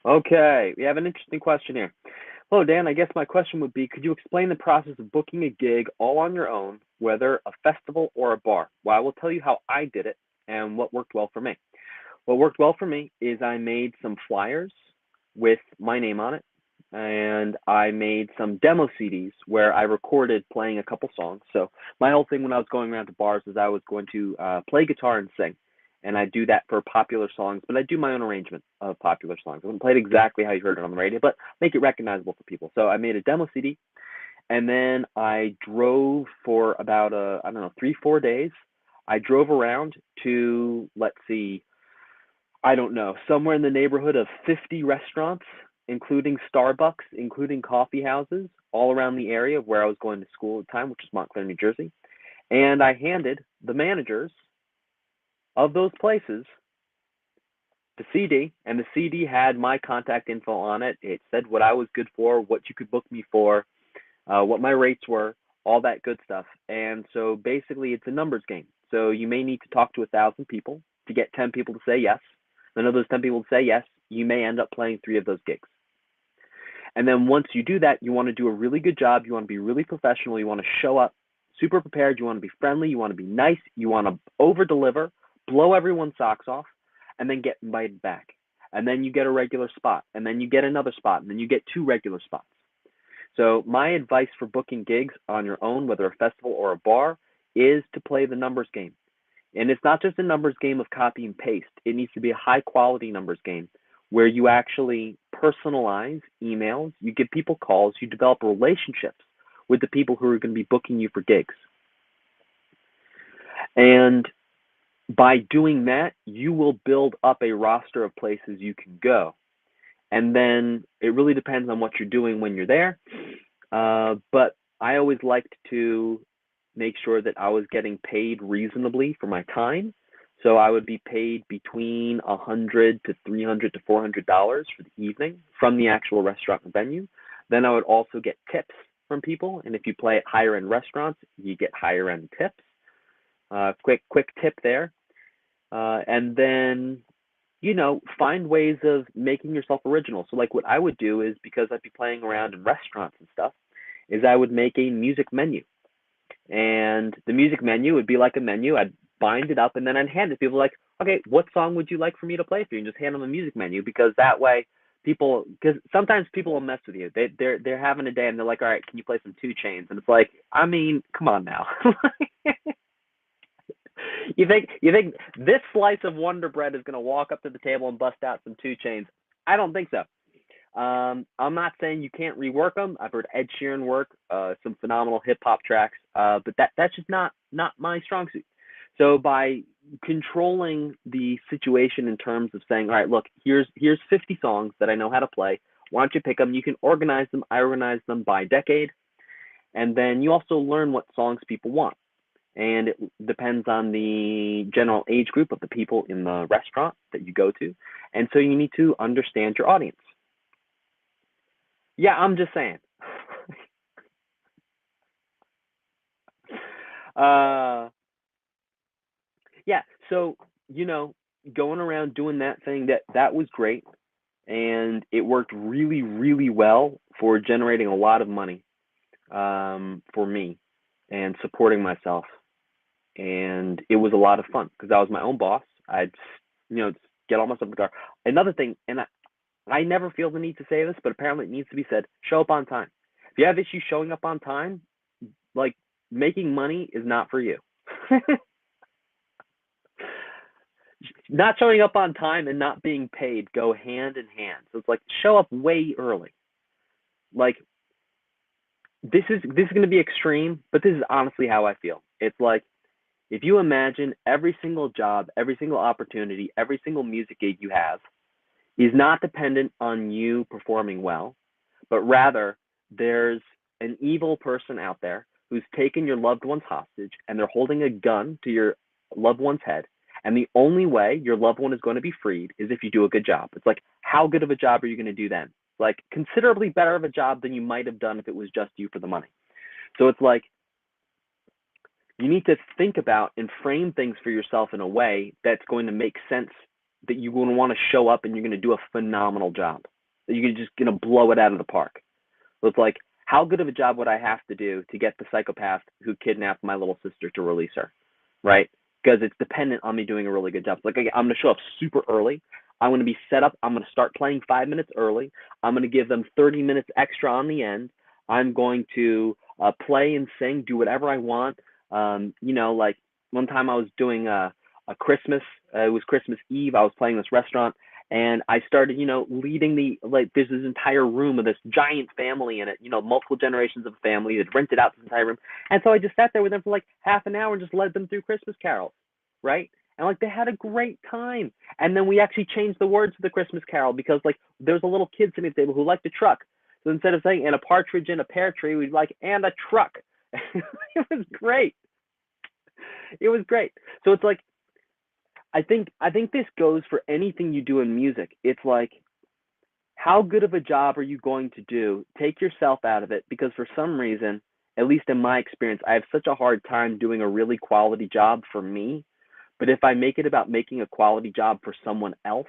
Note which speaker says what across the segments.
Speaker 1: Okay, we have an interesting question here. Hello, Dan. I guess my question would be, could you explain the process of booking a gig all on your own, whether a festival or a bar? Well, I will tell you how I did it and what worked well for me. What worked well for me is I made some flyers with my name on it, and I made some demo CDs where I recorded playing a couple songs. So my whole thing when I was going around to bars is I was going to play guitar and sing, and I do that for popular songs, but I do my own arrangement of popular songs. I wouldn't play it exactly how you heard it on the radio, but make it recognizable for people. So I made a demo CD, and then I drove for about I don't know, 3 4 days. I drove around to, let's see, I don't know, somewhere in the neighborhood of 50 restaurants, including Starbucks, including coffee houses, all around the area of where I was going to school at the time, which is Montclair, New Jersey. And I handed the managers of those places the CD, and the CD had my contact info on it. It said what I was good for, what you could book me for, what my rates were, all that good stuff. And so basically, it's a numbers game. So you may need to talk to 1,000 people to get 10 people to say yes. And of those 10 people to say yes, you may end up playing 3 of those gigs. And then once you do that, you want to do a really good job. You want to be really professional. You want to show up super prepared. You want to be friendly. You want to be nice. You want to over deliver, blow everyone's socks off, and then get invited back. And then you get a regular spot. And then you get another spot. And then you get 2 regular spots. So my advice for booking gigs on your own, whether a festival or a bar, is to play the numbers game. And it's not just a numbers game of copy and paste. It needs to be a high quality numbers game where you actually personalize emails, you give people calls, you develop relationships with the people who are going to be booking you for gigs. And by doing that, you will build up a roster of places you can go. And then it really depends on what you're doing when you're there. But I always liked to make sure that I was getting paid reasonably for my time. So I would be paid between $100 to $300 to $400 for the evening from the actual restaurant and venue. Then I would also get tips from people, and if you play at higher end restaurants, you get higher end tips. Quick tip there, and then find ways of making yourself original. So like what I would do is, because I'd be playing around in restaurants and stuff, is I would make a music menu. And the music menu would be like a menu. I'd bind it up and then I'd hand it to people like, okay, what song would you like for me to play for you? And just hand them a music menu, because that way because sometimes people will mess with you. They're having a day and they're like, all right, can you play some 2 Chainz? And it's like, I mean, come on now. You think this slice of Wonder Bread is gonna walk up to the table and bust out some 2 Chainz? I don't think so. I'm not saying you can't rework them. I've heard Ed Sheeran work some phenomenal hip hop tracks, but that's just not my strong suit. So by controlling the situation in terms of saying, all right, look, here's 50 songs that I know how to play. Why don't you pick them? You can organize them. I organize them by decade, and then you also learn what songs people want. And it depends on the general age group of the people in the restaurant that you go to. And so you need to understand your audience. Yeah, I'm just saying. uh, yeah, so going around doing that thing, that was great, and it worked really, really well for generating a lot of money for me and supporting myself. And it was a lot of fun because I was my own boss. I'd get all my stuff in the car. Another thing, and I never feel the need to say this, but apparently it needs to be said: show up on time. If you have issues showing up on time, like, making money is not for you. Not showing up on time and not being paid go hand in hand. So it's like, show up way early. Like, this is going to be extreme, but this is honestly how I feel. It's like, if you imagine every single job, every single opportunity, every single music gig you have is not dependent on you performing well, but rather there's an evil person out there who's taken your loved one's hostage and they're holding a gun to your loved one's head. And the only way your loved one is going to be freed is if you do a good job. It's like, how good of a job are you going to do then? Like, considerably better of a job than you might have done if it was just you for the money. So it's like, you need to think about and frame things for yourself in a way that's going to make sense, that you're going to want to show up and you're going to do a phenomenal job. You're just gonna blow it out of the park. So it's like, how good of a job would I have to do to get the psychopath who kidnapped my little sister to release her, right? Because it's dependent on me doing a really good job. Like, I'm gonna show up super early. I'm gonna be set up. I'm gonna start playing 5 minutes early. I'm gonna give them 30 minutes extra on the end. I'm going to play and sing, do whatever I want. Like one time I was doing a Christmas. It was Christmas Eve. I was playing this restaurant, and I started, leading there's this entire room of this giant family in it, multiple generations of family that rented out this entire room. And so I just sat there with them for like half an hour and just led them through Christmas carols, right? And like they had a great time. And then we actually changed the words to the Christmas carol because like there's a little kid sitting at the table who liked a truck. So instead of saying and a partridge in a pear tree, we'd like and a truck. It was great. It was great. So it's like I think this goes for anything you do in music. It's like, how good of a job are you going to do? Take yourself out of it, because for some reason, at least in my experience, I have such a hard time doing a really quality job for me. But if I make it about making a quality job for someone else,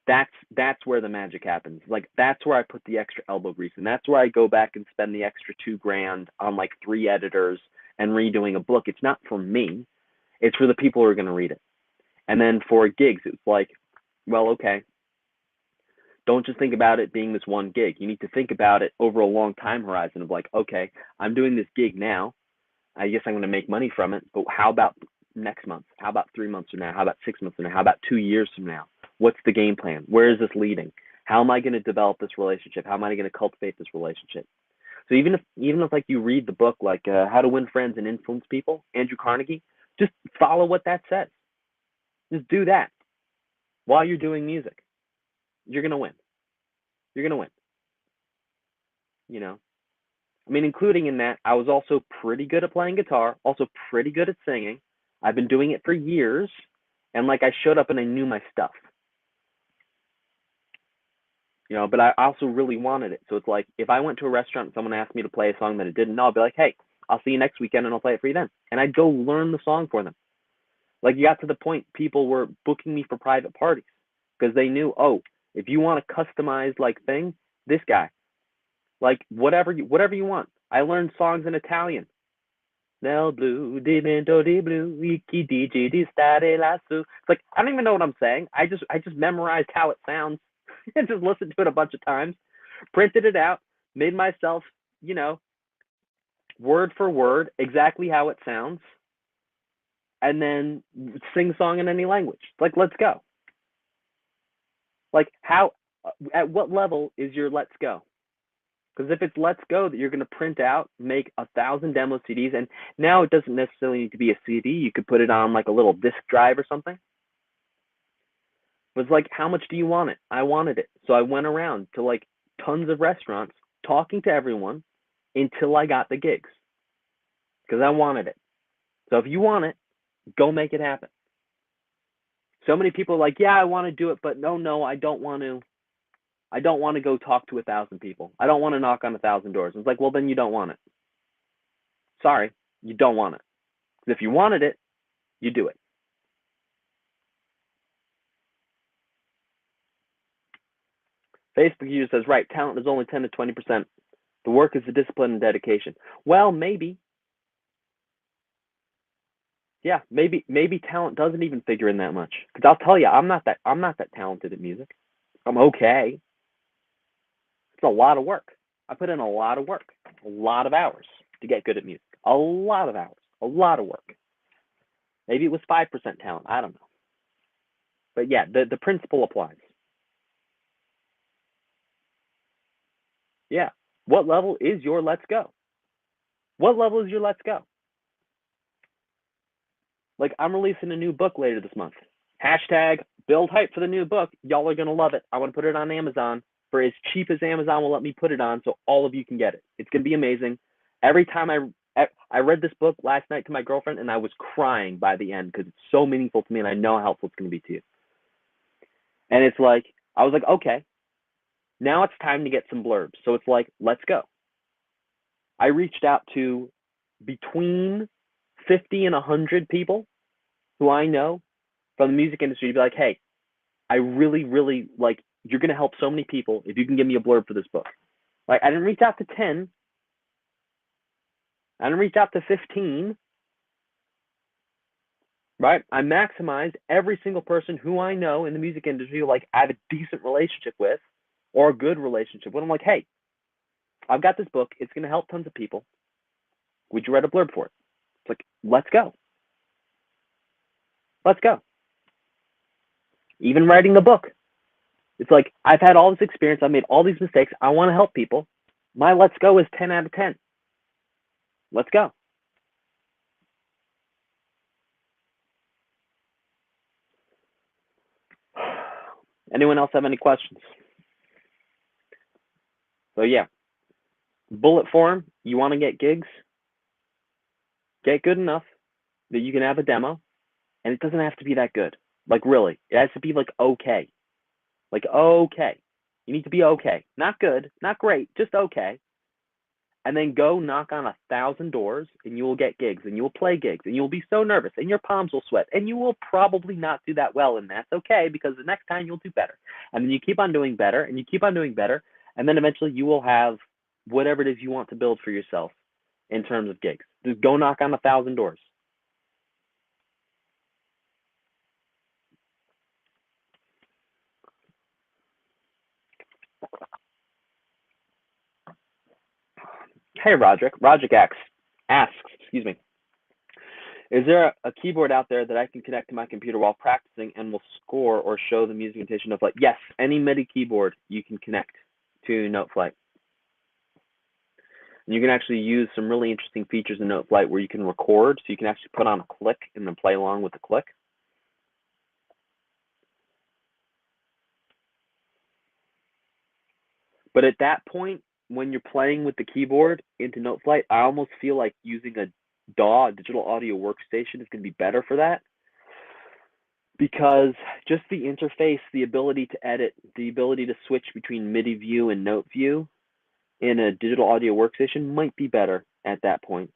Speaker 1: that's where the magic happens. Like that's where I put the extra elbow grease, and that's where I go back and spend the extra 2 grand on like 3 editors and redoing a book. It's not for me; it's for the people who are going to read it. And then for gigs, it's like, well, okay, don't just think about it being this one gig. You need to think about it over a long time horizon of like, okay, I'm doing this gig now. I guess I'm going to make money from it, but how about next month? How about 3 months from now? How about 6 months from now? How about 2 years from now? What's the game plan? Where is this leading? How am I going to develop this relationship? How am I going to cultivate this relationship? So even if like you read the book like How to Win Friends and Influence People, Andrew Carnegie, just follow what that says. Just do that while you're doing music. You're gonna win. You're gonna win. You know. I mean, including in that, I was also pretty good at playing guitar, also pretty good at singing. I've been doing it for years, and like I showed up and I knew my stuff. But I also really wanted it. So it's like if I went to a restaurant and someone asked me to play a song that I didn't know, I'll be like, hey, I'll see you next weekend and I'll play it for you then. And I'd go learn the song for them. Like you got to the point people were booking me for private parties because they knew, oh, if you want a customized like thing, this guy, like whatever you want. I learned songs in Italian. Nel blu divento di blu, wiki digi di stare lassù. It's like I don't even know what I'm saying. I just memorized how it sounds and just listened to it a bunch of times, printed it out, made myself, word for word exactly how it sounds, and then sing song in any language. Like let's go. Like at what level is your let's go? Because if it's let's go that you're going to print out, make 1,000 demo CDs, and now it doesn't necessarily need to be a CD. You could put it on like a little disk drive or something. But it's like, how much do you want it? I wanted it. So I went around to like tons of restaurants talking to everyone until I got the gigs because I wanted it. So if you want it, go make it happen. So many people are like, yeah, I want to do it, but no, I don't want to. I don't want to go talk to 1,000 people. I don't want to knock on 1,000 doors. It's like, well, then you don't want it. Sorry, you don't want it. Because if you wanted it, you do it. Facebook user says, right, talent is only 10 to 20%. The work is the discipline and dedication. Well, maybe. Yeah, maybe talent doesn't even figure in that much. Because I'll tell you, I'm not that talented at music. I'm okay. It's a lot of work. I put in a lot of work, a lot of hours to get good at music. A lot of hours, a lot of work. Maybe it was 5% talent. I don't know. But yeah, the principle applies. Yeah. What level is your let's go? What level is your let's go? Like I'm releasing a new book later this month. Hashtag build hype for the new book. Y'all are going to love it. I want to put it on Amazon for as cheap as Amazon will let me put it on so all of you can get it. It's going to be amazing. Every time I read this book last night to my girlfriend and I was crying by the end because it's so meaningful to me and I know how helpful it's going to be to you. And it's like, I was like, okay, now it's time to get some blurbs. So it's like, let's go. I reached out to between 50 and 100 people who I know from the music industry to be like, hey, I really, really like You're going to help so many people if you can give me a blurb for this book. Like, I didn't reach out to 10. I didn't reach out to 15. Right? I maximized every single person who I know in the music industry, like I have a decent relationship with or a good relationship with. I'm like, hey, I've got this book. It's going to help tons of people. Would you write a blurb for it? It's like, let's go. Let's go. Even writing the book. It's like, I've had all this experience. I've made all these mistakes. I want to help people. My let's go is 10 out of 10. Let's go. Anyone else have any questions? So yeah, bullet form, you want to get gigs, get good enough that you can have a demo, and it doesn't have to be that good. Like really, it has to be like okay. Like okay. You need to be okay. Not good, not great, just okay. And then go knock on 1,000 doors and you will get gigs and you will play gigs and you'll be so nervous and your palms will sweat and you will probably not do that well, and that's okay because the next time you'll do better. And then you keep on doing better and you keep on doing better, and then eventually you will have whatever it is you want to build for yourself in terms of gigs. Just go knock on 1,000 doors. Hey, Roderick. Roderick asks, excuse me, is there a keyboard out there that I can connect to my computer while practicing and will score or show the music notation of like, yes, any MIDI keyboard you can connect to NoteFlight. And you can actually use some really interesting features in NoteFlight where you can record, so you can actually put on a click and then play along with the click. But at that point, when you're playing with the keyboard into NoteFlight, I almost feel like using a DAW, digital audio workstation, is going to be better for that. Because just the interface, the ability to edit, the ability to switch between MIDI view and note view in a digital audio workstation might be better at that point.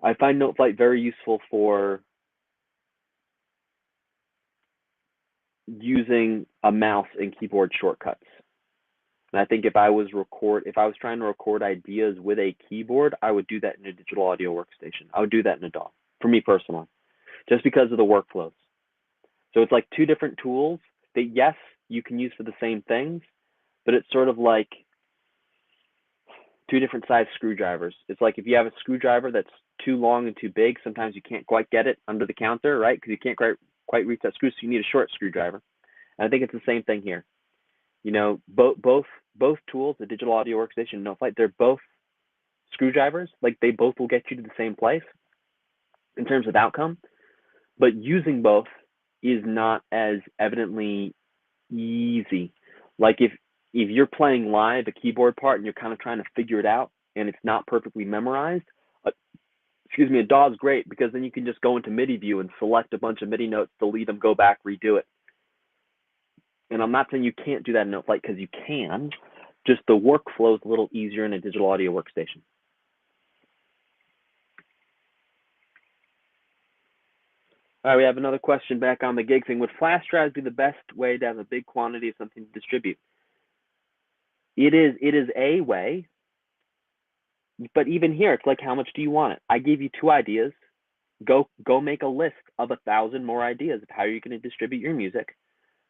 Speaker 1: I find NoteFlight very useful for using a mouse and keyboard shortcuts. And I think if I was trying to record ideas with a keyboard, I would do that in a digital audio workstation. I would do that in a DAW, for me personally, just because of the workflows. So it's like two different tools that, yes, you can use for the same things, but it's sort of like two different size screwdrivers. It's like if you have a screwdriver that's too long and too big, sometimes you can't quite get it under the counter, right? Because you can't quite reach that screw, so you need a short screwdriver. And I think it's the same thing here. You know, both tools, the digital audio workstation and NoteFlight, they're both screwdrivers. Like they both will get you to the same place in terms of outcome, but using both is not as evidently easy. Like if you're playing live a keyboard part and you're kind of trying to figure it out and it's not perfectly memorized, a DAW is great because then you can just go into MIDI view and select a bunch of MIDI notes, delete them, go back, redo it. And I'm not saying you can't do that in NoteFlight, because you can, just the workflow is a little easier in a digital audio workstation. All right, we have another question back on the gig thing. Would flash drives be the best way to have a big quantity of something to distribute? It is a way, but even here, it's like, how much do you want it? I gave you 2 ideas. Go make a list of 1,000 more ideas of how you're going to distribute your music.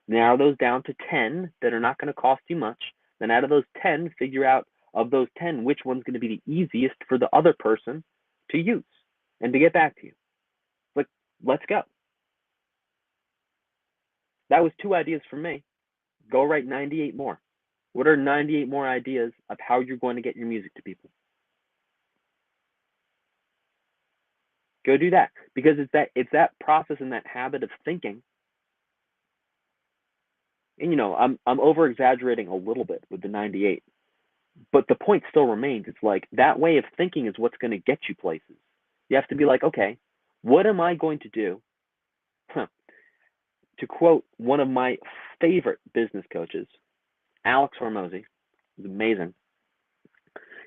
Speaker 1: Narrow those down to 10 that are not going to cost you much. Then out of those 10, figure out of those 10, which one's going to be the easiest for the other person to use and to get back to you. Like, let's go. That was 2 ideas from me. Go write 98 more. What are 98 more ideas of how you're going to get your music to people? Go do that, because it's that process and that habit of thinking. And you know, I'm over exaggerating a little bit with the 98, but the point still remains. It's like that way of thinking is what's going to get you places. You have to be like, okay, what am I going to do? To quote one of my favorite business coaches, Alex Hormozy, is amazing.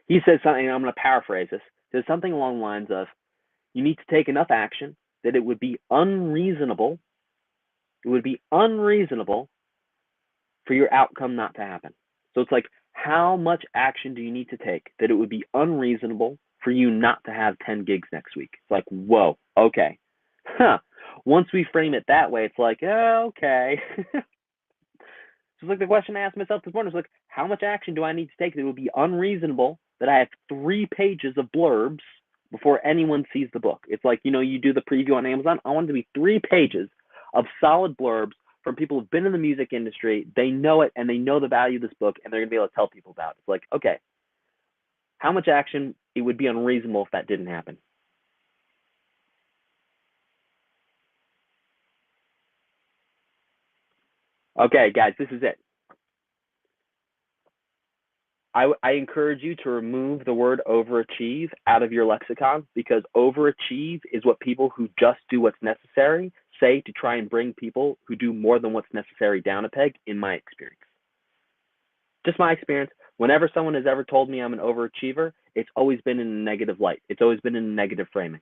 Speaker 1: He says something, I'm going to paraphrase this. Says something along the lines of, you need to take enough action that it would be unreasonable. It would be unreasonable for your outcome not to happen. So it's like, how much action do you need to take that it would be unreasonable for you not to have 10 gigs next week? It's like, whoa, okay. Huh. Once we frame it that way, it's like, oh, okay. So it's like the question I asked myself this morning was like, how much action do I need to take that it would be unreasonable that I have 3 pages of blurbs before anyone sees the book? It's like, you do the preview on Amazon. I want it to be 3 pages of solid blurbs from people who've been in the music industry. They know it and they know the value of this book and they're going to be able to tell people about it. It's like, okay, how much action it would be unreasonable if that didn't happen? Okay, guys, this is it. I encourage you to remove the word overachieve out of your lexicon, because overachieve is what people who just do what's necessary say to try and bring people who do more than what's necessary down a peg, in my experience. Just my experience. Whenever someone has ever told me I'm an overachiever, it's always been in a negative light. It's always been in a negative framing,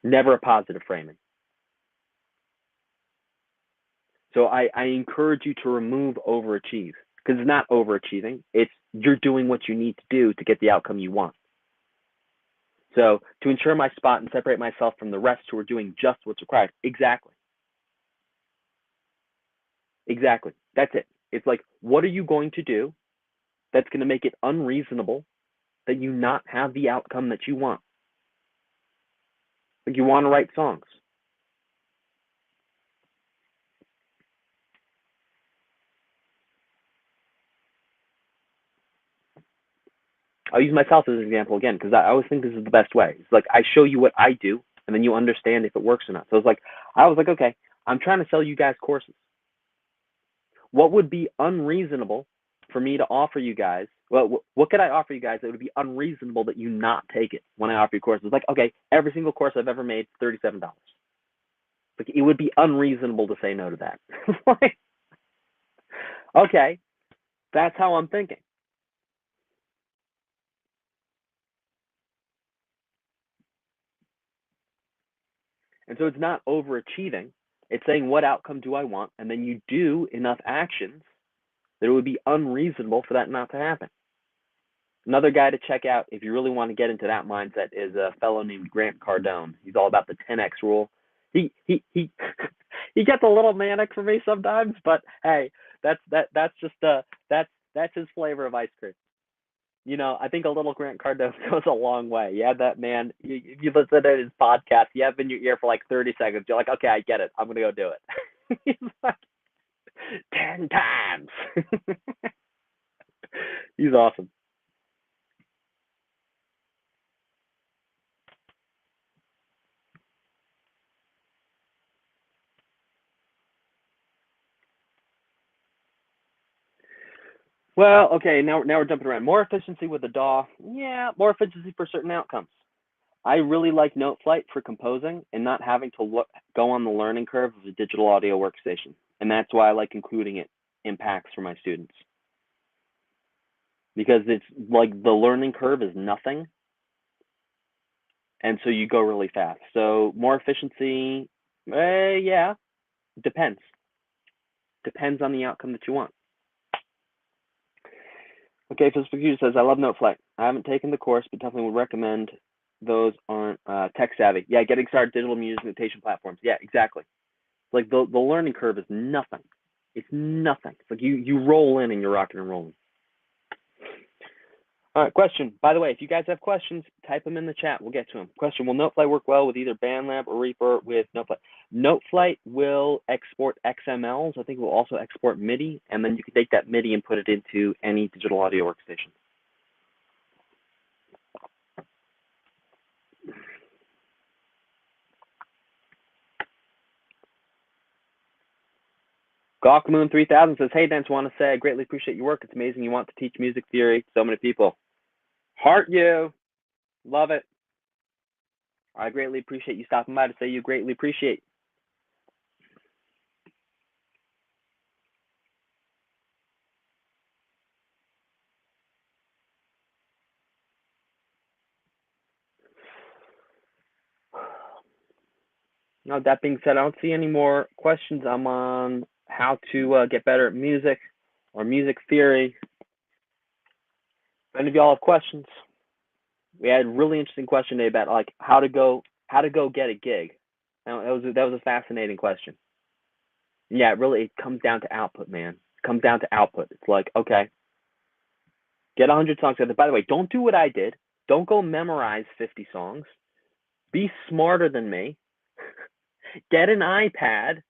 Speaker 1: never a positive framing. So I encourage you to remove overachieve, because it's not overachieving. It's you're doing what you need to do to get the outcome you want. So to ensure my spot and separate myself from the rest who are doing just what's required. Exactly. Exactly. That's it. It's like, what are you going to do that's going to make it unreasonable that you not have the outcome that you want? Like, you want to write songs. I'll use myself as an example again, because I always think this is the best way. It's like, I show you what I do, and then you understand if it works or not. So it's like, I was like, okay, I'm trying to sell you guys courses. What would be unreasonable for me to offer you guys? Well, what could I offer you guys that would be unreasonable that you not take it when I offer you courses? It's like, okay, every single course I've ever made, $37. Like, it would be unreasonable to say no to that. Like, okay, that's how I'm thinking. And so it's not overachieving. It's saying, what outcome do I want? And then you do enough actions that it would be unreasonable for that not to happen. Another guy to check out if you really want to get into that mindset is a fellow named Grant Cardone. He's all about the 10x rule. He he gets a little manic for me sometimes, but hey, that's just that's his flavor of ice cream. I think a little Grant Cardone goes a long way. Yeah, that man. If you listen to his podcast, you have in your ear for like 30 seconds. You're like, okay, I get it. I'm gonna go do it. He's like 10 times. He's awesome. Well, okay, now we're jumping around. More efficiency with the DAW. Yeah, more efficiency for certain outcomes. I really like NoteFlight for composing and not having to go on the learning curve of a digital audio workstation. And that's why I like including it in packs for my students. Because it's like the learning curve is nothing. And so you go really fast. So more efficiency, yeah, depends. Depends on the outcome that you want. Okay, Physical Computer says, I love NoteFlight. I haven't taken the course, but definitely would recommend those on tech savvy. Yeah, getting started digital music notation platforms. Yeah, exactly. Like the learning curve is nothing. It's nothing. It's like you roll in and you're rocking and rolling. All right, question. By the way, if you guys have questions, type them in the chat. We'll get to them. Question, will NoteFlight work well with either BandLab or Reaper with NoteFlight? NoteFlight will export XMLs. I think it will also export MIDI, and then you can take that MIDI and put it into any digital audio workstation. Gawkmoon 3000 says, hey, Dance, want to say I greatly appreciate your work. It's amazing you want to teach music theory to so many people. Heart you. Love it. I greatly appreciate you stopping by to say you greatly appreciate. Now, that being said, I don't see any more questions. I'm on how to get better at music. or music theory. If any of y'all have questions, we had a really interesting question today about like how to go get a gig. Now, that was a fascinating question. Yeah, it comes down to output, man. It comes down to output. It's like, okay, get 100 songs together. By the way, don't do what I did. Don't go memorize 50 songs. Be smarter than me. Get an iPad,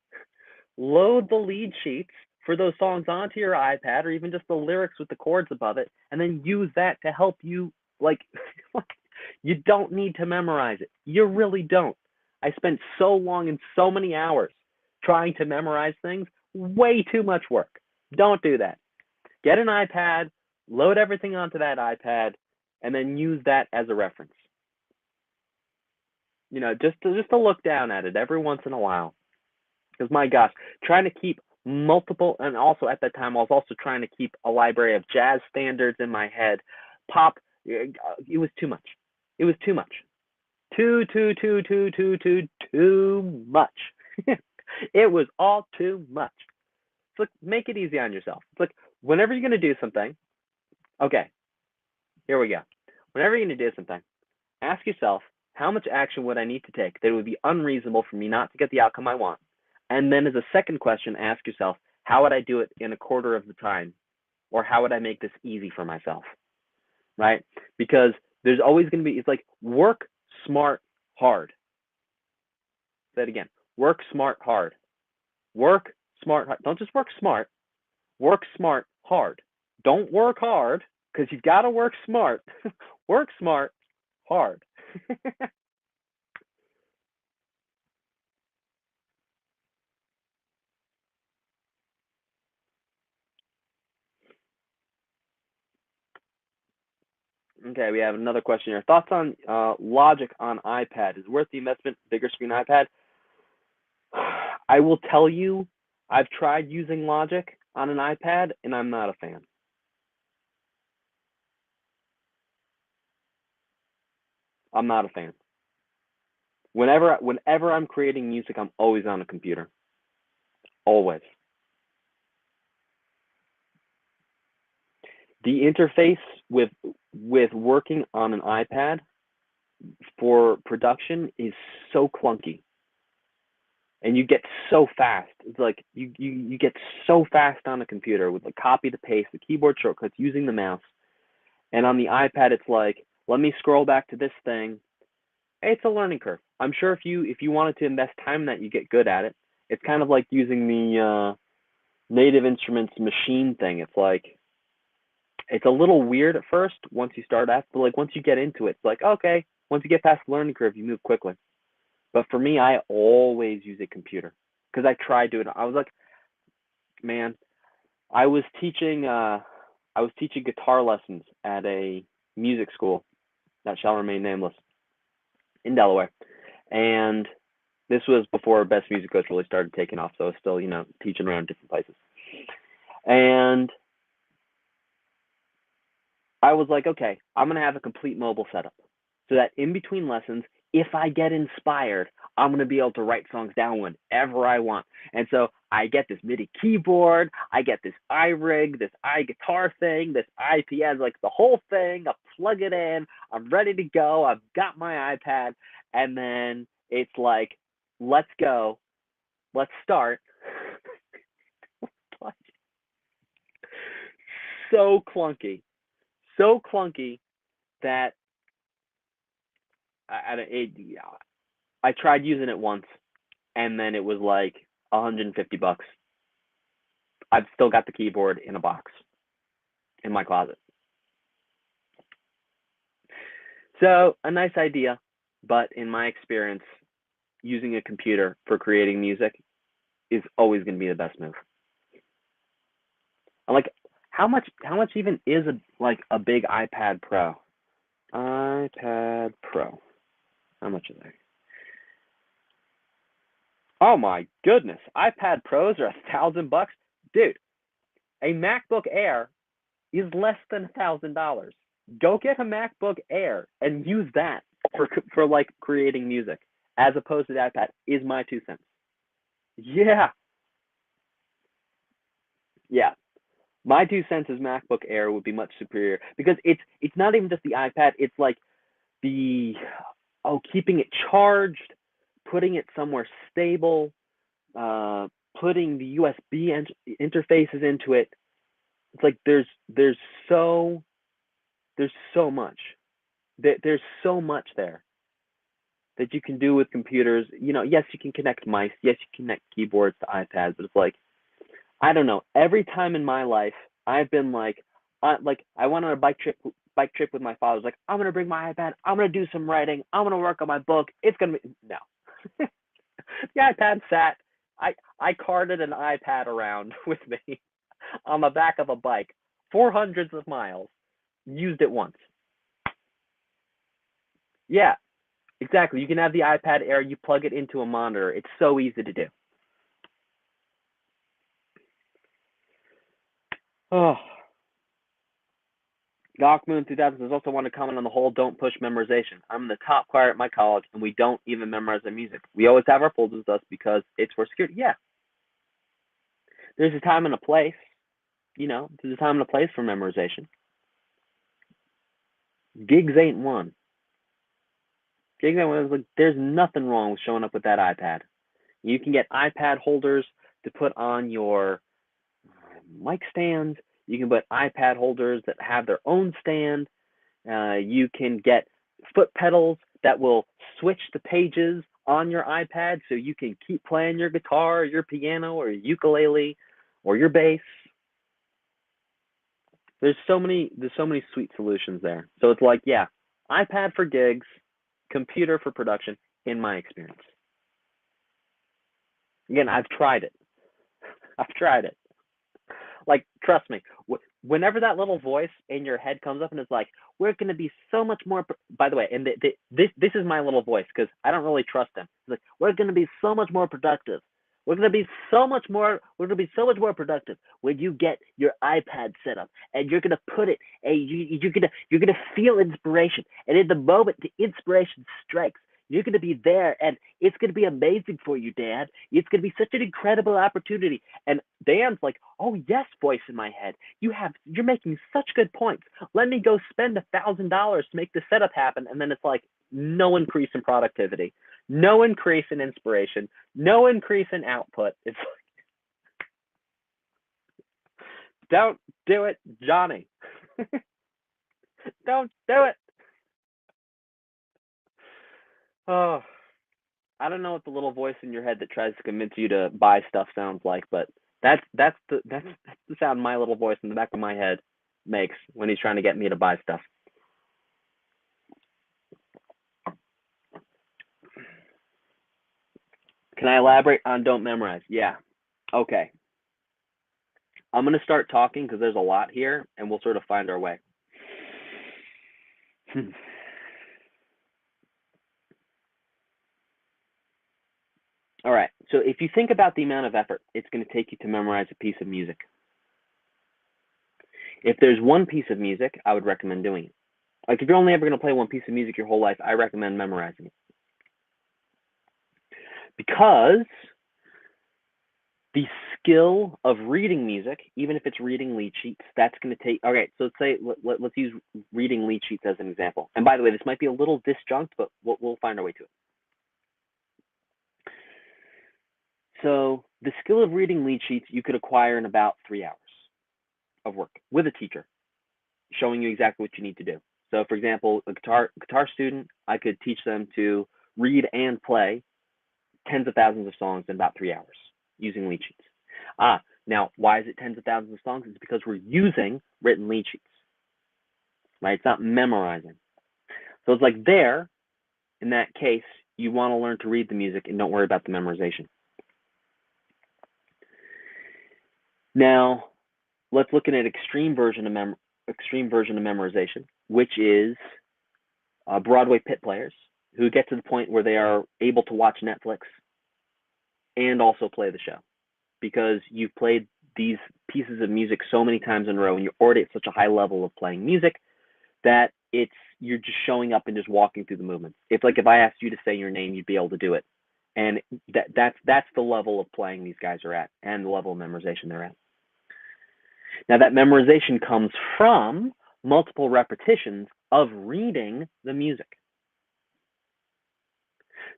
Speaker 1: load the lead sheets for those songs onto your iPad, or even just the lyrics with the chords above it, and then use that to help you. Like, you don't need to memorize it. You really don't. I spent so long and so many hours trying to memorize things. Way too much work. Don't do that. Get an iPad, load everything onto that iPad, and then use that as a reference. You know, just to look down at it every once in a while. Because my gosh, trying to keep multiple, and also at that time I was also trying to keep a library of jazz standards in my head. Pop, it was too much. It was too much. Too much. It was all too much. It's like, make it easy on yourself. It's like, whenever you're going to do something, okay, here we go. Whenever you're going to do something, ask yourself, how much action would I need to take that it would be unreasonable for me not to get the outcome I want? And then as a second question, ask yourself, how would I do it in a quarter of the time? Or how would I make this easy for myself? Right? Because there's always going to be, it's like work smart, hard. Say it again. Work smart, hard. Work smart, hard. Don't just work smart. Work smart, hard. Don't work hard because you've got to work smart. Work smart, hard. Okay, we have another question here. Thoughts on Logic on iPad? Is it worth the investment? Bigger screen iPad? I will tell you, I've tried using Logic on an iPad, and I'm not a fan. I'm not a fan. Whenever I'm creating music, I'm always on a computer. Always. The interface with working on an iPad for production is so clunky. And you get so fast. It's like you get so fast on a computer with the copy to paste, the keyboard shortcuts, using the mouse. And on the iPad, it's like, let me scroll back to this thing. It's a learning curve. I'm sure if you wanted to invest time in that, you get good at it. It's kind of like using the Native Instruments machine thing. It's like, it's a little weird at first once you start out, but like once you get into it, it's like, okay, once you get past the learning curve, you move quickly. But for me, I always use a computer because I tried doing it. I was like, man, I was teaching guitar lessons at a music school that shall remain nameless in Delaware. And this was before Best Music Coach really started taking off, so I was still, teaching around different places. And I was like, okay, I'm going to have a complete mobile setup so that in between lessons, if I get inspired, I'm going to be able to write songs down whenever I want. And so I get this MIDI keyboard, I get this iRig, this iGuitar thing, this iPad, like the whole thing. I plug it in, I'm ready to go. I've got my iPad. And then it's like, let's go, let's start. So clunky that I tried using it once, and then it was like $150. I've still got the keyboard in a box in my closet. So a nice idea, but in my experience, using a computer for creating music is always going to be the best move. I'm like, how much even is a big iPad Pro? iPad Pro. How much are they? Oh my goodness. iPad Pros are $1,000. Dude, a MacBook Air is less than $1,000. Go get a MacBook Air and use that for like creating music as opposed to the iPad is my 2 cents. Yeah. Yeah. My 2 cents is MacBook Air would be much superior because it's not even just the iPad. It's like the keeping it charged, putting it somewhere stable, putting the USB interfaces into it. It's like so there's so much there's so much there that you can do with computers. Yes, you can connect mice, yes, you can connect keyboards to iPads, but it's like, I don't know. Every time in my life, I've been like I went on a bike trip with my father. I was like, I'm gonna bring my iPad. I'm gonna do some writing. I'm gonna work on my book. It's gonna be no. The iPad sat. I carted an iPad around with me on the back of a bike for hundreds of miles. Used it once. Yeah, exactly. You can have the iPad Air. You plug it into a monitor. It's so easy to do. Oh. Doc Moon 2000 says, also want to comment on the whole don't push memorization. I'm in the top choir at my college, and we don't even memorize the music. We always have our folders with us because it's for security. Yeah. There's a time and a place. There's a time and a place for memorization. Gigs ain't one. Gigs ain't one. Like, there's nothing wrong with showing up with that iPad. You can get iPad holders to put on your mic stands. You can put iPad holders that have their own stand. You can get foot pedals that will switch the pages on your iPad so you can keep playing your guitar or your piano or your ukulele or your bass. There's so many sweet solutions there. So it's like, yeah, iPad for gigs, computer for production, in my experience. Again, I've tried it. I've tried it. Like, trust me, whenever that little voice in your head comes up and it's like, we're going to be so much more, by the way, and this is my little voice because I don't really trust him. It's like, we're going to be so much more productive. We're going to be so much more productive when you get your iPad set up and you're going to put it, and you're going to feel inspiration. And in the moment the inspiration strikes, you're going to be there, and it's going to be amazing for you, Dad. It's going to be such an incredible opportunity. And Dan's like, oh, yes, voice in my head. You're making such good points. Let me go spend $1,000 to make the setup happen. And then it's like, no increase in productivity, no increase in inspiration, no increase in output. It's like, don't do it, Johnny. Don't do it. Oh, I don't know what the little voice in your head that tries to convince you to buy stuff sounds like, but that's the sound my little voice in the back of my head makes when he's trying to get me to buy stuff. Can I elaborate on don't memorize? Yeah. Okay. I'm going to start talking because there's a lot here, and we'll sort of find our way. All right. So if you think about the amount of effort it's going to take you to memorize a piece of music, if there's one piece of music, I would recommend doing it. Like, if you're only ever going to play one piece of music your whole life, I recommend memorizing it. Because the skill of reading music, even if it's reading lead sheets, that's going to take, okay, so let's use reading lead sheets as an example. And by the way, this might be a little disjunct, but we'll find our way to it. So the skill of reading lead sheets you could acquire in about 3 hours of work with a teacher showing you exactly what you need to do. So for example, a guitar student, I could teach them to read and play tens of thousands of songs in about 3 hours using lead sheets. Now, why is it tens of thousands of songs? It's because we're using written lead sheets, right? It's not memorizing. So it's like there, in that case, you want to learn to read the music and don't worry about the memorization. Now, let's look at an extreme version of memorization, which is Broadway pit players who get to the point where they are able to watch Netflix and also play the show because you've played these pieces of music so many times in a row and you're already at such a high level of playing music that you're just showing up and just walking through the movements. It's like if I asked you to say your name, you'd be able to do it. And that's the level of playing these guys are at and the level of memorization they're at. Now, that memorization comes from multiple repetitions of reading the music.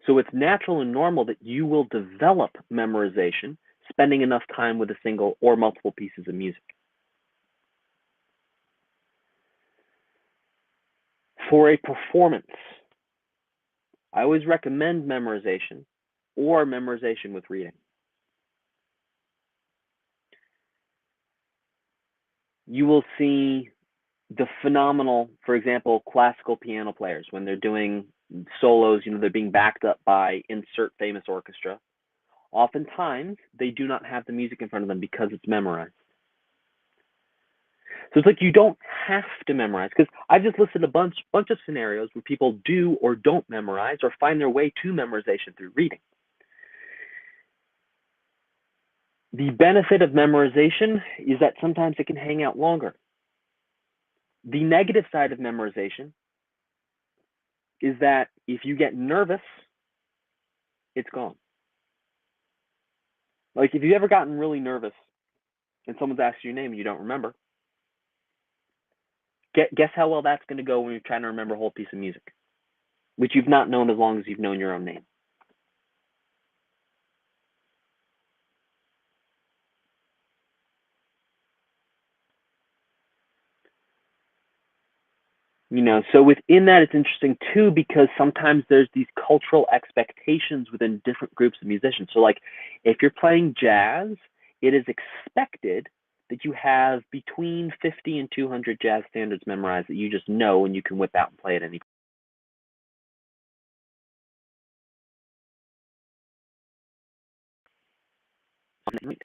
Speaker 1: So it's natural and normal that you will develop memorization spending enough time with a single or multiple pieces of music. For a performance, I always recommend memorization or memorization with reading. You will see the phenomenal, for example, classical piano players when they're doing solos, they're being backed up by insert famous orchestra. Oftentimes, they do not have the music in front of them because it's memorized. So it's like you don't have to memorize, because I've just listed a bunch of scenarios where people do or don't memorize or find their way to memorization through reading. The benefit of memorization is that sometimes it can hang out longer. The negative side of memorization is that if you get nervous, it's gone. Like if you've ever gotten really nervous and someone's asked your name and you don't remember, guess how well that's going to go when you're trying to remember a whole piece of music, which you've not known as long as you've known your own name. So within that, it's interesting too, because sometimes there's these cultural expectations within different groups of musicians. So like if you're playing jazz, it is expected that you have between 50 and 200 jazz standards memorized that you just know and you can whip out and play at any point.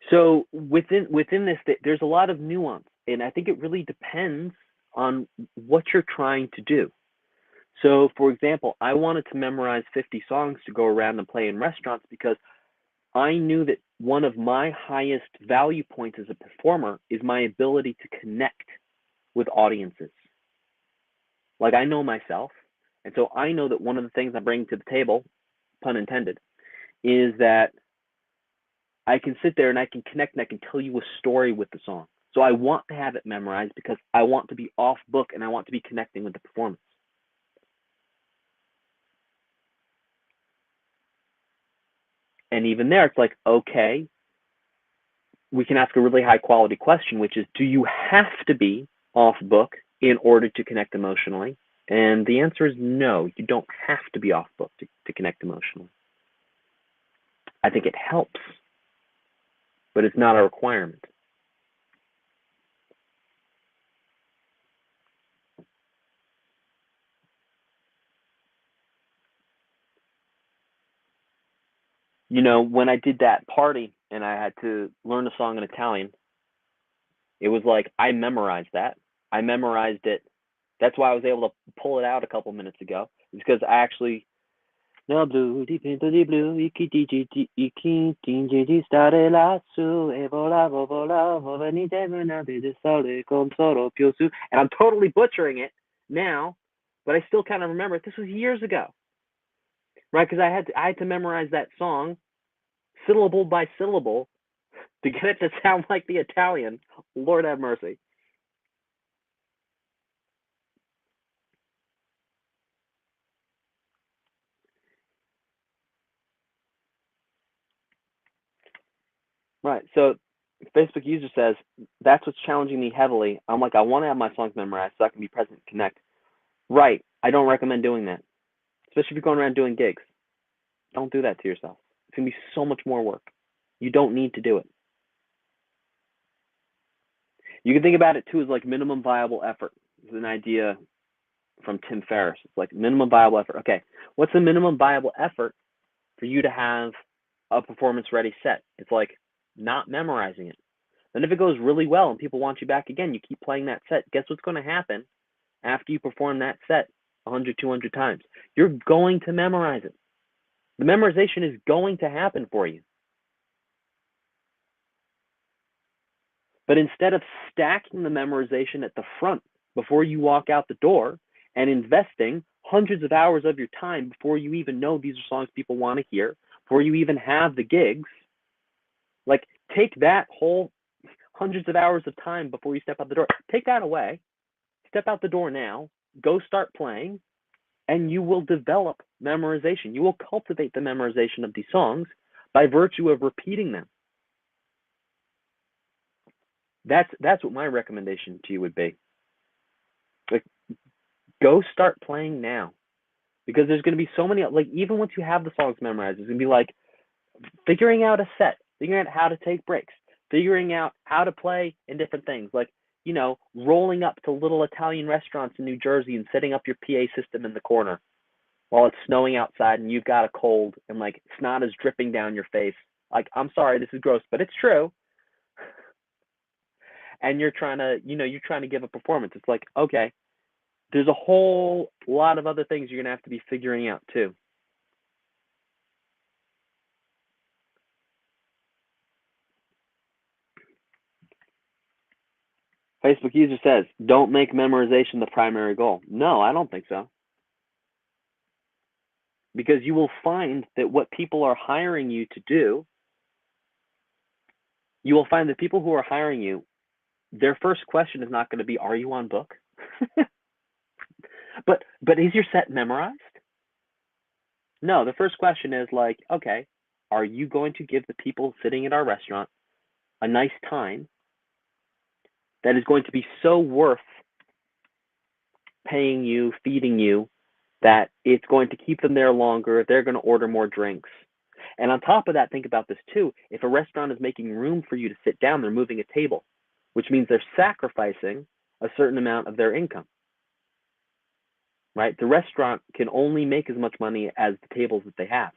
Speaker 1: So within this, there's a lot of nuance, and I think it really depends on what you're trying to do. So, for example, I wanted to memorize 50 songs to go around and play in restaurants because I knew that one of my highest value points as a performer is my ability to connect with audiences. Like I know myself, and so I know that one of the things I bring to the table, pun intended, is that I can sit there and I can connect and I can tell you a story with the song. So I want to have it memorized because I want to be off book and I want to be connecting with the performance. And even there, it's like, okay, we can ask a really high quality question, which is, do you have to be off book in order to connect emotionally? And the answer is no, you don't have to be off book to connect emotionally. I think it helps, but it's not a requirement. When I did that party and I had to learn a song in Italian, it was like I memorized that. I memorized it. That's why I was able to pull it out a couple minutes ago. It's because I actually no blu dipinto di blu, i chi tinge di stare lassù e volavo, venite venite di sole con solo più su. And I'm totally butchering it now, but I still kind of remember it. This was years ago, right? Because I had to memorize that song syllable by syllable to get it to sound like the Italian. Lord have mercy. Right. So Facebook user says, that's what's challenging me heavily. I'm like, I want to have my songs memorized so I can be present and connect. Right. I don't recommend doing that, especially if you're going around doing gigs. Don't do that to yourself. It's going to be so much more work. You don't need to do it. You can think about it too as like minimum viable effort. It's an idea from Tim Ferriss. It's like minimum viable effort. Okay, what's the minimum viable effort for you to have a performance ready set? It's like not memorizing it. Then if it goes really well and people want you back again, you keep playing that set. Guess what's going to happen after you perform that set 100, 200 times? You're going to memorize it. The memorization is going to happen for you. But instead of stacking the memorization at the front before you walk out the door and investing hundreds of hours of your time before you even know these are songs people want to hear, before you even have the gigs. Like, take that whole hundreds of hours of time before you step out the door. Take that away. Step out the door now. Go start playing, and you will develop memorization. You will cultivate the memorization of these songs by virtue of repeating them. That's what my recommendation to you would be. Like, go start playing now, because there's going to be so many. Like, even once you have the songs memorized, it's going to be like figuring out a set, figuring out how to take breaks, figuring out how to play in different things, like, rolling up to little Italian restaurants in New Jersey and setting up your PA system in the corner while it's snowing outside and you've got a cold and like snot is dripping down your face. Like, I'm sorry, this is gross, but it's true. And you're trying to give a performance. It's like, okay, there's a whole lot of other things you're going to have to be figuring out too. Facebook user says, don't make memorization the primary goal. No, I don't think so. Because you will find that what people are hiring you to do, you will find that people who are hiring you, their first question is not going to be, are you on book? But is your set memorized? No, the first question is like, okay, are you going to give the people sitting at our restaurant a nice time that is going to be so worth paying you, feeding you, that it's going to keep them there longer, they're going to order more drinks. And on top of that, think about this too. If a restaurant is making room for you to sit down, they're moving a table, which means they're sacrificing a certain amount of their income, right? The restaurant can only make as much money as the tables that they have.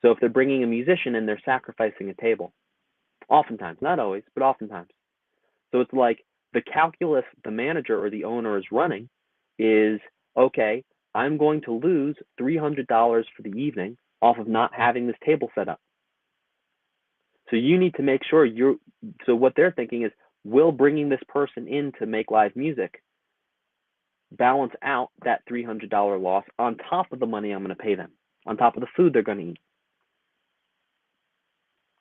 Speaker 1: So if they're bringing a musician in, they're sacrificing a table. Oftentimes, not always, but oftentimes. So it's like the calculus the manager or the owner is running is, okay, I'm going to lose $300 for the evening off of not having this table set up. So you need to make sure so what they're thinking is, will bringing this person in to make live music balance out that $300 loss on top of the money I'm going to pay them, on top of the food they're going to eat.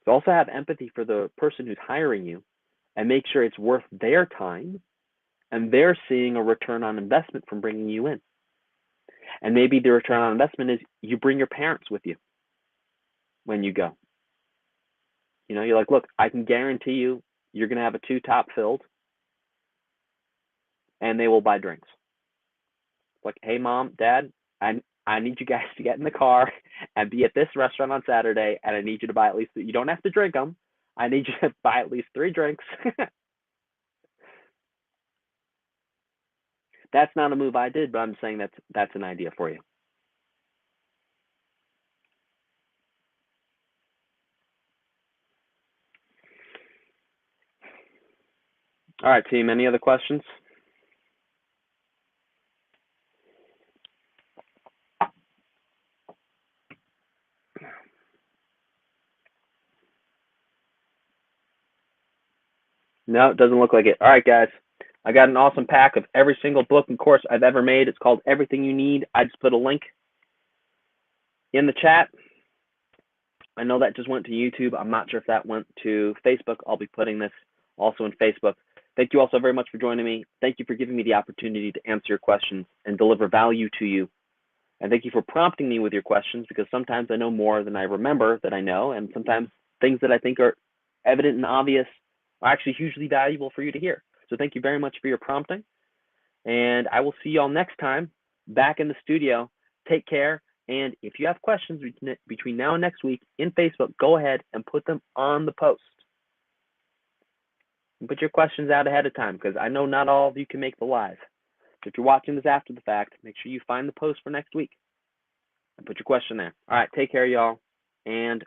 Speaker 1: So also have empathy for the person who's hiring you and make sure it's worth their time and they're seeing a return on investment from bringing you in. And maybe the return on investment is you bring your parents with you when you go. You're like, look, I can guarantee you're going to have a 2-top filled and they will buy drinks. Like, hey, mom, dad, I need you guys to get in the car and be at this restaurant on Saturday, and I need you to buy at least, you don't have to drink them. I need you to buy at least 3 drinks. That's not a move I did, but I'm saying that's an idea for you. All right, team, any other questions? No, it doesn't look like it. All right, guys. I got an awesome pack of every single book and course I've ever made. It's called Everything You Need. I just put a link in the chat. I know that just went to YouTube. I'm not sure if that went to Facebook. I'll be putting this also in Facebook. Thank you all so very much for joining me. Thank you for giving me the opportunity to answer your questions and deliver value to you. And thank you for prompting me with your questions, because sometimes I know more than I remember that I know, and sometimes things that I think are evident and obvious are actually hugely valuable for you to hear. So thank you very much for your prompting. And I will see y'all next time back in the studio. Take care. And if you have questions between now and next week in Facebook, go ahead and put them on the post. And put your questions out ahead of time, because I know not all of you can make the live. So if you're watching this after the fact, make sure you find the post for next week and put your question there. All right, take care, y'all, and